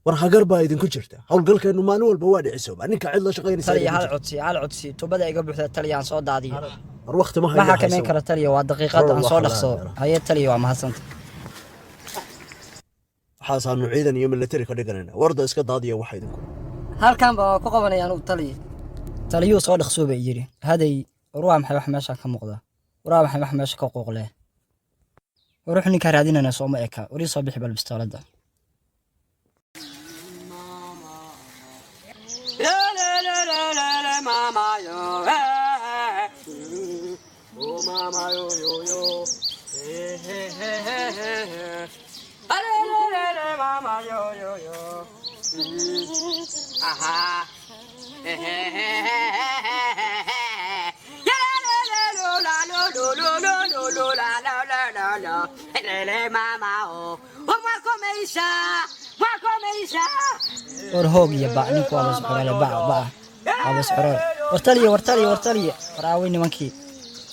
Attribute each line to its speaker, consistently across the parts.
Speaker 1: ورهاجر بايدن كجرته هقول لك إنه ما نقول بوادع السوب أنك عدل شقين
Speaker 2: تلي هل عدسي تبدأ يقبل التلي عن صوت دادي
Speaker 1: الوقت ما هي
Speaker 2: ما حكى مين كره تلي ودقيقات عن صوت خصو هي التلي وما حسنت
Speaker 1: حاسان نعيدا يوم اللي تري كدقنا ورده اسك داديه waxay
Speaker 2: هل كان ku qabanayaan uu taliyo soo dhaqso bay yiri haday ruuxa maxay wax meesha ka muuqda ruuxa maxay wax meesha ka qooqleh ruux ninka raadinana soo ma eka wari soo bixi bal bistaalada mama yo oh mama yo yo yo mama yo yo yo aha ورهوق يا بقى نيكو على سبحان بقى على سبحان ورتلي وراويني منكي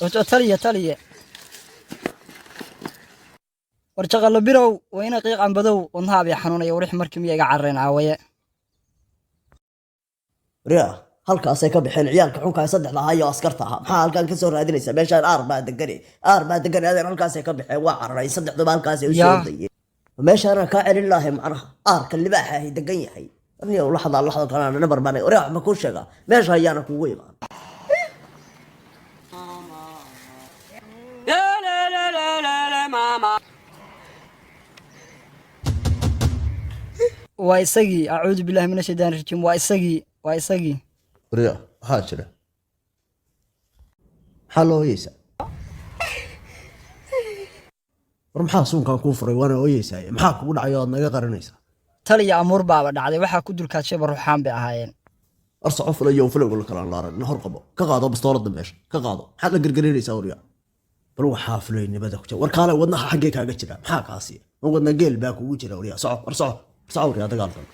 Speaker 2: ورتلي ورشغل بيرو وين قيق عن بدو ونهاب يا حنون يا وريح مركم يا عرين عاويه
Speaker 3: ريا halkaas ay ka bixeen ciyaalka xunka saddex lahayo askarta ah maxaa halkan ka soo raadinaysa meeshaan aarbaa degan adeer halkaas ay ka bixeen waa cararay saddexdu halkaas ay u soo dayeen meeshaan ka celin lahayn macnaha aarka libaaxa ay degan yahay aniga laxda kana nabar baan oraa ma ku sheega meesha ayaana kugu imaan
Speaker 2: وايسقي اعوذ بالله من الشيطان الرجيم وايسقي
Speaker 1: ريا هاجره حلو يسا maxaa suunkan ku furay wana ooyeysaay maxaa kugu dhacay oo naga qaranaysa
Speaker 2: taliya amur baaba dhacday waxa ku dulkaad shaba ruuxaan bay ahaayeen
Speaker 1: arsaco fulayo fulago la kala laaran nahor qabo ka qaado bastoolada meesha ka qaado maxaa la gargareynaysaa wariya bal waxa fulay nibada ku jira war kaale wadnaha xagee kaaga jira maxaa kaasi wadna geel baa kugu jira wariya soco wariya dagaalkan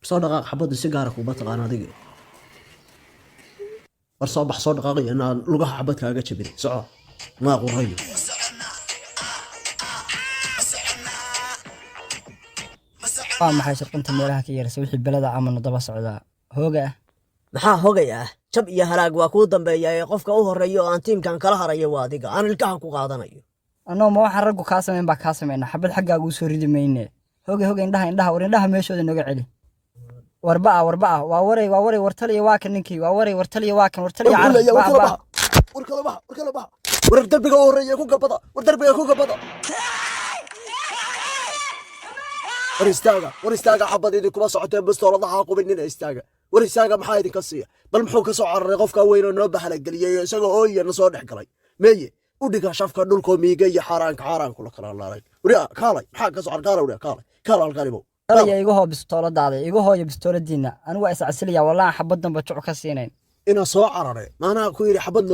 Speaker 1: soo dhaqaaq xabada si gaar ah ku bataqaan adiga war soo bax soo dhaqaaq inaan lugaha xabad kaaga jabin soco ma qorayo
Speaker 2: maxay shirqinta meelaha ka yeersay wixii balada aman daba socdaa hooga
Speaker 3: maxaa hogaya jab iyo halaag waa ku dambeeyay qofka u horeeyo aan tiimkan kala harayo waa adiga aan ilkaha ku qaadanayo
Speaker 2: anoo ma waxa raggu ka sameyn baa ka sameeyna xabad xaggaaga u soo ridi meeyne hooga indhaha meeshooda naga celi warbaa waa waray wartaliya waa kan ninkii waa waray wartaliya waa kan wartaliya
Speaker 1: warkala bax war darbiga horeeyo ku gabada war istaaga xabadii kuma socoteen bastooladaha qubinina istaaga war istaaga maxaa idin ka siiya bal muxuu ka soo cararay qofka weyn oo noo bahala galiyay isagoo ooyana soo dhex galay meeye u dhiga shafka dhulko miiga iyo xaraan kula kala laalay wariya kaalay maxaa ka soo carqaala wariya kaalay halkaanibo
Speaker 2: taliya igu hoo bistooladaada igu hooyo bistooladiina anigu waa iscasiliya wallahi xabadan ba juc ka siinayn
Speaker 1: ina soo cararay maana ku yiri xabad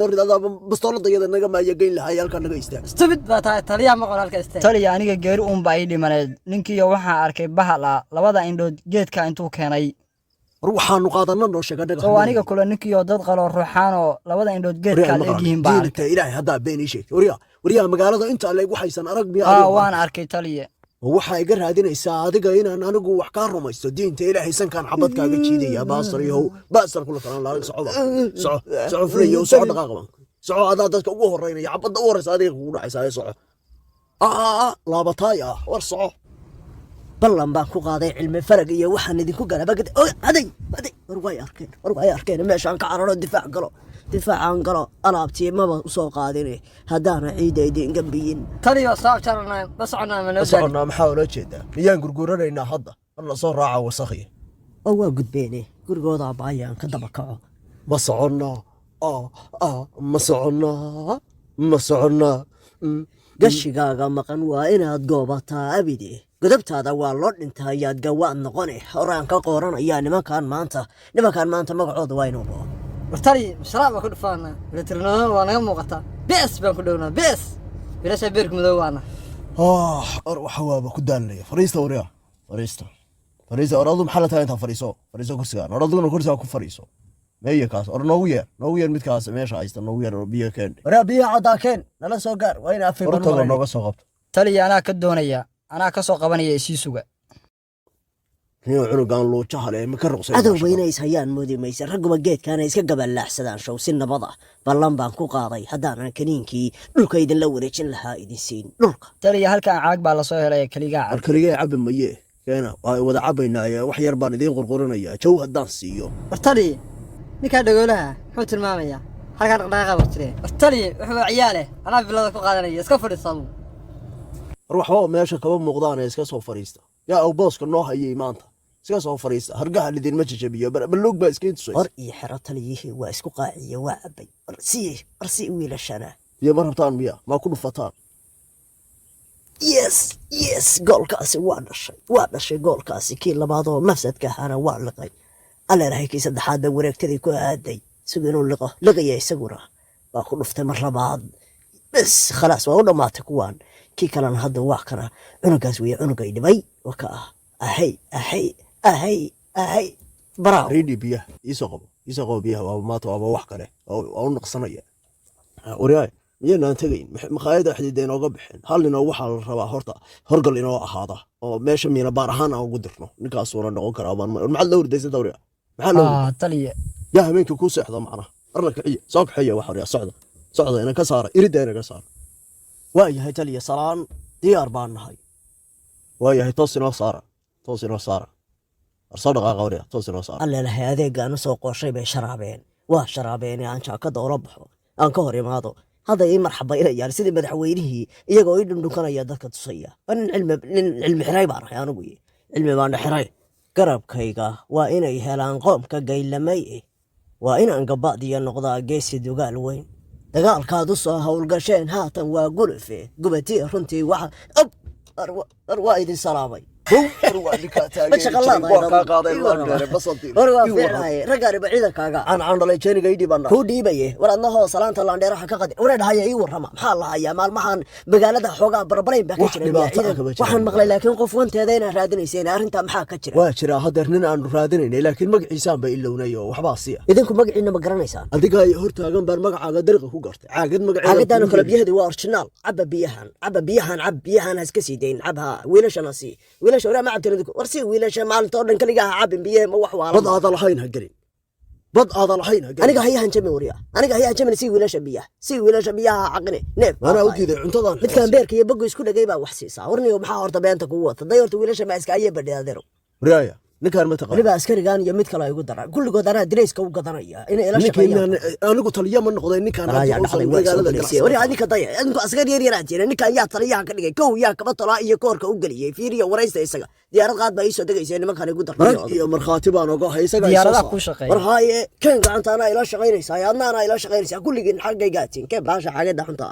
Speaker 1: noorid adaa bastooladayada naga maaya geyn lahay halka naga istaag
Speaker 2: stupid ba taliya ma qoran halka istaag taliya aniga geeri baa ii dhimaneed ninkii waxa arkay bahala labada indhood geedka intuu keenay
Speaker 1: ruuxaanu qaadanna noo sheega dhaga
Speaker 2: oo aniga kula ninkii dad qalo ruuxaan oo labada indhood geedka eegyihiin baa
Speaker 1: arkay ilaahay hadaa been ii sheegtay wariya magaalada inta leeg waxaysan arag miya
Speaker 2: waan arkay taliya
Speaker 1: waxa iga raadinaysaa adiga inaan anigu wax ka rumaysto diinta ilaahay sankan xabad kaaga jiidaya baasar kula kala laarin soco fulayo soco dhaqaaqban soco adaa dadka ugu horeynaya xabada u horeysa adiga kugu dhacaysaa soco laabatay war soco
Speaker 3: ballan baan ku qaaday cilmi farag iyo waxaan idinku galabagad aday war way arkeen meeshaan ka cararo difaacaan galo alaabtii maba u soo qaadin hadaana ciidaydin gambiyin
Speaker 2: taliya saab jarnaa bascona ma
Speaker 1: maxaa loo jeedaa miyaan gurguranaynaa hadda la soo raaca wasakhiy
Speaker 3: oo waa gudbeene gurigooda baayaan ka daba kaco
Speaker 1: ma soconnaa
Speaker 3: gashigaaga maqan waa inaad goobataa abide godabtaada waa loo dhintaa ayaad gawaad noqone horaan ka qooranaya nimankan maanta magacooda waa inuu qoo
Speaker 2: wartali sharaab ku dhufaana letirnaan waa naga muuqata bees baan ku dhawnaa bees wiilasha beerku madow waana
Speaker 1: waxa waaba ku daalnaya fariista oradu maxaa la tahay inta fariiso kursiga oraduna kursiga ku fariiso meeya kaas or noogu yeer midkaas meesha haysta noogu yeer oo biyo keen
Speaker 3: biyo cadaa keen nala soo gaar waa ina afay
Speaker 1: ortada nooga soo qabto
Speaker 2: taliya anaa ka doonaya anaa ka soo qabanaya isii suga
Speaker 1: nin cunugan luujaha leh ma ka ruqsay
Speaker 3: cadowba inay ishayaan moodi maysa ragguba geedkaana iska gabalaaxsadaan show si nabad ah ballan baan ku qaaday haddaanan kaniinkii dhulka idinla wareejin lahaa idin siin dhulka
Speaker 2: taliya halkan caag baa lasoo helay keligaa cab
Speaker 1: arkaliga cabi maye keena waa wada cabaynaa wax yar baan idiin qurqurinaya jaw haddaan siiyo
Speaker 4: taliya ninkaa dhagoolaha muxuu tilmaamayaa halkaan dhaqdhaqaaqa bartire taliya wuxuu ciyaale anaa bilada ku qaadanaya iska fadhiisadu
Speaker 1: war waxba meesha kaba muuqdaan iska soo fariista yaa aw booska noo hayay maanta iska soo fariista hargaha lidin ma jajabiyo balluug baa iska intusay
Speaker 3: war iyo xero taliyihii waa isku qaaciye waa cabay war si wiilashana
Speaker 1: biyo ma rabtaan miya maa ku dhufataan
Speaker 3: yes goolkaasi waa dhashay goolkaasi kii labaadoo mafsadka ahaana waa liqay alleerahay kii saddexaadba wareegtadii ku aaday isagu inuu liqaya isaguna waa ku dhuftay mar labaad bes khalaas waa u dhammaatay kuwaan kii kalena hadda waa kana cunugaas weeye cunugay dhibay waka ah ahay braaw
Speaker 1: riidhi biyaha iisoo qabo biyaha waaba maanta waaba wax kale waa u naqsanaya waryaay miyaynaan tegayn makhaayada xidida inooga bixin hal ninoo waxaa la rabaa horta horgal inoo ahaada oo meesha miina baar ahaan aan ugu dirno ninkaasuuna noqon karaa maxaad la wardaysa dawriga
Speaker 2: taliya
Speaker 1: yaa habeenkii kuu seexda macnaha arla kiciya soo kaxeeya wax waryaa socda ina ka saara iridda ina ka saara
Speaker 3: waa yahay taliya salaan diyaar baan nahay
Speaker 1: waa yahay toos inoo saara arsoo dhaqaaqa waryaa toos inoo saara
Speaker 3: alleelahay adeegaanu soo qooshay bay waa sharaabeen aan jaakada ula baxo aan ka hor imaado hadda ii marxabaynayaan sidii madaxweynihii iyagoo ii dhundhunkanaya dadka tusaya waa nin cilmi xiray baan ahay anugu cilmi baana xiray garabkayga waa inay helaan qoomka gaylamay waa inaan gabaadiya noqdaa geesi dugaal weyn dagaalkaad u soo howlgasheen haatan waa gulufe gubatiya runtii waxa waa idin salaamay raggaaniba ciidankaaga
Speaker 1: caandhalay jeeniga ii dhiibana
Speaker 3: kuu dhiibaye war adnahoo salaanta laandheeraha ka qadi waree dhahaya ii warrama maxaa la hayaa maalmahan magaalada xoogaa barbarayn baa ka jira waxaan maqlay laakiin qof wanteeda inaan raadinayseen arrintaa maxaa ka jira
Speaker 1: waa jira hadeer nin aanu raadinaynay laakiin magaciisaan ba ilownay oo waxbaa siya
Speaker 3: idinku magaciina ma garanaysaan
Speaker 1: adiga hortaagan baan magacaaga dariiqa ku gartay
Speaker 3: caagadaanu kale biyahadii waa originaal caba biyahan haska sii dayn cabha wiilashana sii wiilasha waraa ma cabtin war si wiilasha maalinta oo dhan kaliga ha cabin biyaha ma wax waala
Speaker 1: bad aadan lahayn ha gelin
Speaker 3: aniga hayahan jami wariya aniga hayahan jami si wiilasha biyaha caqine neef
Speaker 1: ana u diiday cuntadan
Speaker 3: midkaan beerka iyo bago isku dhagay baa wax siisaa warniyo maxaa horta beenta kugu wata day horta wiilasha ma iska ayay badheedeero
Speaker 1: wariya ninkaan ma taqaan
Speaker 3: waliba askarigan iyo mid kale ay ugu daran kulligood anaa direyska u gadanaya inay ila shaqeeyaan
Speaker 1: anigu taliya ma noqday ninkaan
Speaker 3: adinka daya adinku askar yar aad jireen ninkaan yaa taliyaha ka dhigay kow yaa kaba tolaa iyo koorka u geliyey fiiriya waraysta isaga diyaarad qaad baa ii soo degaysay nimankaan igu dartay
Speaker 1: marag iyo markhaati baan oga hay isaga
Speaker 2: diyaaradaha ku shaqeeya
Speaker 3: war haaye keen gacanta anaa ila shaqaynaysaa adnaana ila shaqaynaysaa kulligiin xaggaygatiin keen baasha xaagada xunta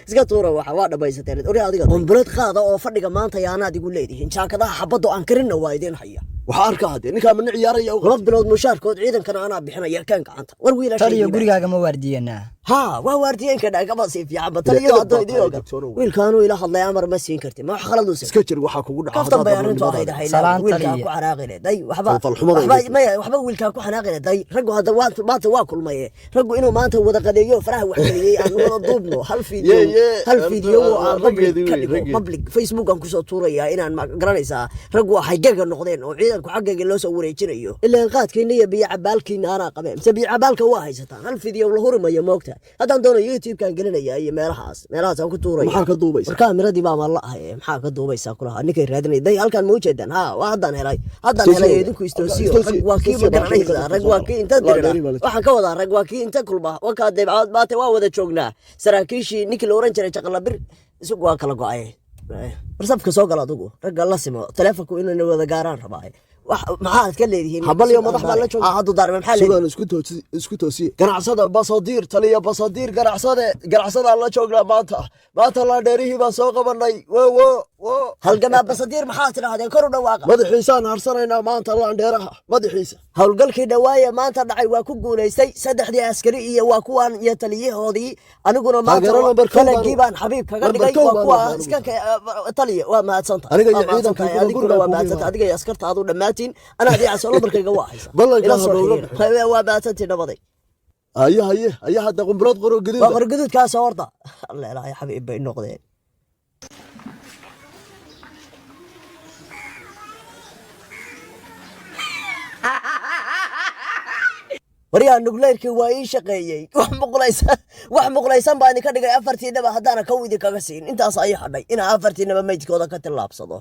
Speaker 3: iska tuura waxa waa dhamaysateen ori adiga qombolad qaada oo fadhiga maanta yaanaad igu leedihiin jaakadaha xabaddo aan karinna waa idin haya
Speaker 1: waxaa arkaa hadee ninkaa mana ciyaaraya
Speaker 3: laba bilood mushaarkood ciidankana anaa bixinaya keen gacanta war
Speaker 2: taliya gurigaaga ma waardiyanaa
Speaker 3: waa waardiyeenka dhagama sii fiicanba taliyo haddoo idiin oga wiilkaanuu ila hadlay amar ma siin karti ma wax khaladuusa
Speaker 1: iska jir waxaa kugu dhaca
Speaker 3: kaftan bay arrintu ahayd wiilkaa ku xanaaqine day waxba wiilkaa ku xanaaqine day raggu hadda maanta waa kulmaye raggu inuu maanta wada qadeeyo faraha wax geliyey aan wada duubno hal fiideo oo aan public facebook aan kusoo tuuraya inaan garanaysaa raggu waxay gaga noqdeen oo ciidanku xaggayga loo soo wareejinayo ilaan qaadkiina iyo biyo cabaalkiina anaa qabeen mise biyo cabaalka waa haysataan hal fiideo la hurimayo moogta haddaan doono youtube-kaan gelinaya iyo meelahaas aan ku tuuraya
Speaker 1: maxaa ka duubaysa
Speaker 3: war kaamiradii baa maan la ahay maxaa ka duubaysaa kulaha ninkay raadinay day halkaan ma ujeedaan waa haddaan helay idinku istoosiyo rag waa kii magaranaysa rag waa kii inta dirina waxaan ka wadaa rag waa kii inta kulma wakaa daybacood baate waa wada joognaa saraakiishii ninkii la oran jiray jaqalabir isagu waa kala go-ay barsafka soo gala adugu ragga la simo taleefonku inayna wada gaaraan rabaa maxaad ka leedihiin
Speaker 1: habal iyo madax baa la jooga
Speaker 3: haddu daarma maxaa leedihiin
Speaker 1: isku toosiye ganacsada basadiir taliya basadiir ganacsada la joognaa maanta la dheerihii baan soo qabanay
Speaker 3: halgamaa basadiir maxaa tidhaahdeen kor u dhawaaqa
Speaker 1: madaxiisaan harsanaynaa maanta laandheeraha madaxiisa
Speaker 3: howlgalkii dhawaaye maanta dhacay waa ku guulaystay saddexdii askari iyo waa kuwaan iyo taliyahoodii aniguna maanta falagii baan xabiib kaga dhigay waa kuwa iska taliya waa mahadsanta adiguna waa mahadsanta adiga iyo askartaadu dhammaatiin anaa diicasoo lambarkayga waa haysa waa mahadsantii nabaday
Speaker 1: haye hadda qumburood
Speaker 3: waa qorgaduudkaasoo horta alla ilaahay xabiib bay noqdeen waryaa nugleerkii waa ii shaqeeyey wax muqlaysan baa idinka dhigay afartiinaba haddaana kawidi kaga siin intaas ayay hadhay inaa afartiinaba meydkooda ka tillaabsado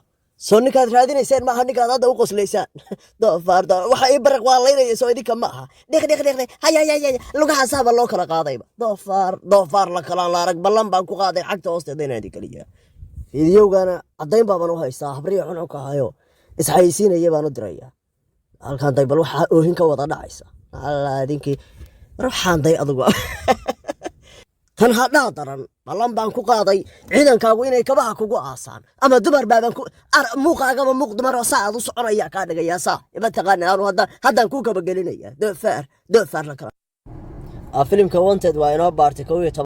Speaker 3: soo ninkaad raadinayseen maaha ninkaad hadda u qoslaysaan doofaar waxa ii baraq waa laynaya soo idinka ma aha dhiq hayayayay lugahaasaaba loo kala qaadayba doofaar la kalaan la arag ballan baan ku qaaday cagta hoosteeda inaan idin kaliya fiidiyowgana caddayn baaban u haystaa habriya xunxunka ahayo isxayisiinaya baan u diraya halkaan day bal waxaa oohin ka wada dhacaysa alla idinkii ruuxaan day adugu tan hadhaa daran ballan baan ku qaaday ciidankaagu inay kabaha kugu aasaan ama dumar baaban muuqaagaba muuq dumar oo saa aad u soconaya kaa dhigayaa saa ima taqaana aanu haddaan kuu kabagelinaya doofaar la kala filimka wanted waa inoo baartay 11